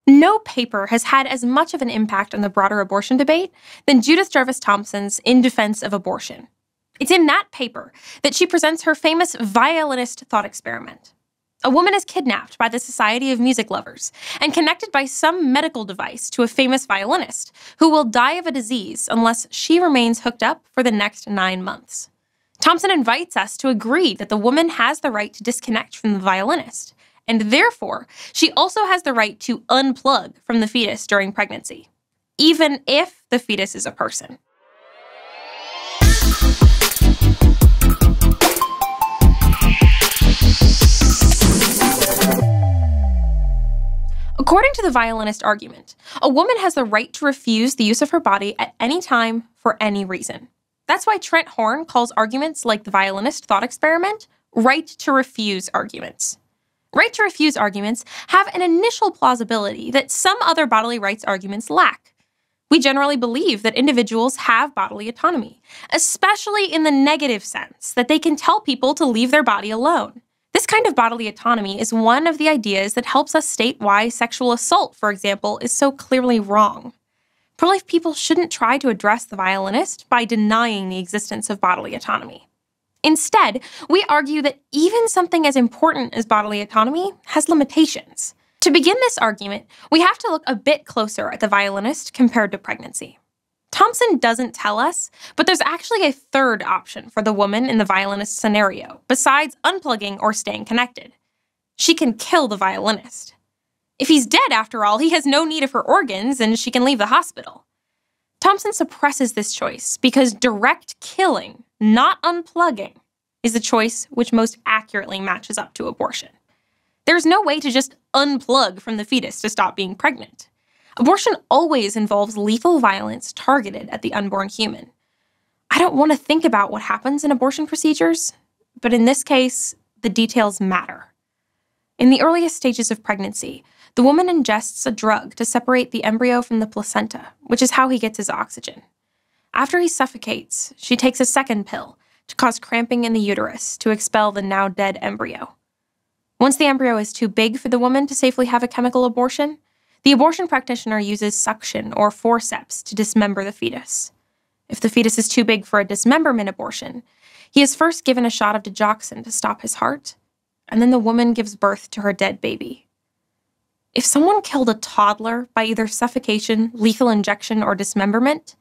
No paper has had as much of an impact on the broader abortion debate than Judith Jarvis Thomson's In Defense of Abortion. It's in that paper that she presents her famous violinist thought experiment. A woman is kidnapped by the Society of Music Lovers and connected by some medical device to a famous violinist who will die of a disease unless she remains hooked up for the next 9 months. Thomson invites us to agree that the woman has the right to disconnect from the violinist, and therefore, she also has the right to unplug from the fetus during pregnancy, even if the fetus is a person. According to the violinist argument, a woman has the right to refuse the use of her body at any time for any reason. That's why Trent Horn calls arguments like the violinist thought experiment right to refuse arguments. Right to refuse arguments have an initial plausibility that some other bodily rights arguments lack. We generally believe that individuals have bodily autonomy, especially in the negative sense that they can tell people to leave their body alone. This kind of bodily autonomy is one of the ideas that helps us state why sexual assault, for example, is so clearly wrong. Pro-life people shouldn't try to address the violinist by denying the existence of bodily autonomy. Instead, we argue that even something as important as bodily autonomy has limitations. To begin this argument, we have to look a bit closer at the violinist compared to pregnancy. Thomson doesn't tell us, but there's actually a third option for the woman in the violinist scenario, besides unplugging or staying connected. She can kill the violinist. If he's dead, after all, he has no need of her organs and she can leave the hospital. Thomson suppresses this choice because direct killing, not unplugging, is the choice which most accurately matches up to abortion. There's no way to just unplug from the fetus to stop being pregnant. Abortion always involves lethal violence targeted at the unborn human. I don't want to think about what happens in abortion procedures, but in this case, the details matter. In the earliest stages of pregnancy, the woman ingests a drug to separate the embryo from the placenta, which is how he gets his oxygen. After he suffocates, she takes a second pill to cause cramping in the uterus to expel the now dead embryo. Once the embryo is too big for the woman to safely have a chemical abortion, the abortion practitioner uses suction or forceps to dismember the fetus. If the fetus is too big for a dismemberment abortion, he is first given a shot of digoxin to stop his heart, and then the woman gives birth to her dead baby. If someone killed a toddler by either suffocation, lethal injection, or dismemberment,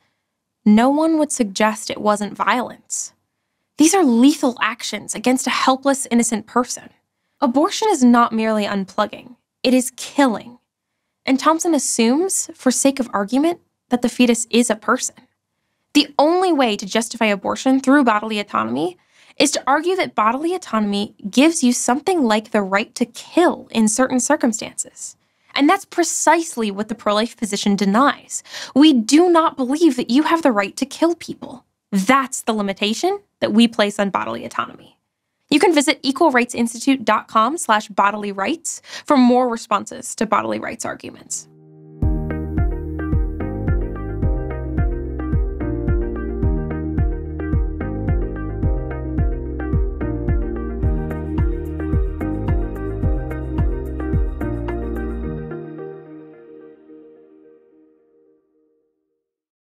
no one would suggest it wasn't violence. These are lethal actions against a helpless, innocent person. Abortion is not merely unplugging, it is killing. And Thomson assumes, for sake of argument, that the fetus is a person. The only way to justify abortion through bodily autonomy is to argue that bodily autonomy gives you something like the right to kill in certain circumstances. And that's precisely what the pro-life position denies. We do not believe that you have the right to kill people. That's the limitation that we place on bodily autonomy. You can visit equalrightsinstitute.com/bodily rights for more responses to bodily rights arguments.